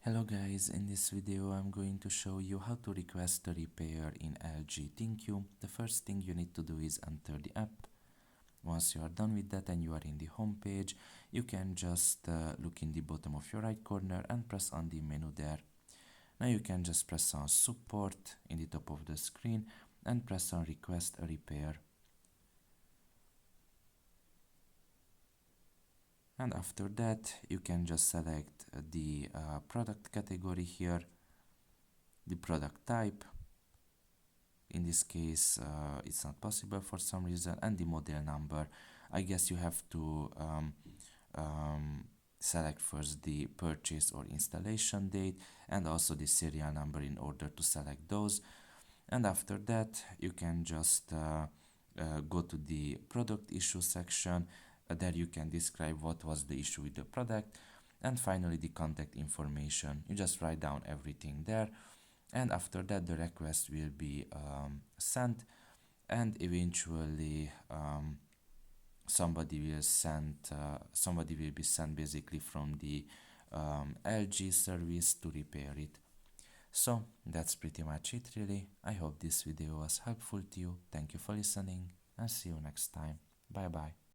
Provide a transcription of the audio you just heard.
Hello guys, in this video I'm going to show you how to request a repair in LG thinq. The first thing you need to do is enter the app. Once you are done with that and you are in the home page, you can just look in the bottom of your right corner and press on the menu there. Now you can just press on support in the top of the screen and press on request a repair. And after that you can just select the product category here, the product type. In this case it's not possible for some reason, and the model number. I guess you have to select first the purchase or installation date and also the serial number in order to select those. And after that you can just go to the product issue section. There you can describe what was the issue with the product, and finally the contact information. You just write down everything there, and after that the request will be sent, and eventually somebody will be sent basically from the LG service to repair it. So that's pretty much it really. I hope this video was helpful to you. Thank you for listening and see you next time. Bye bye.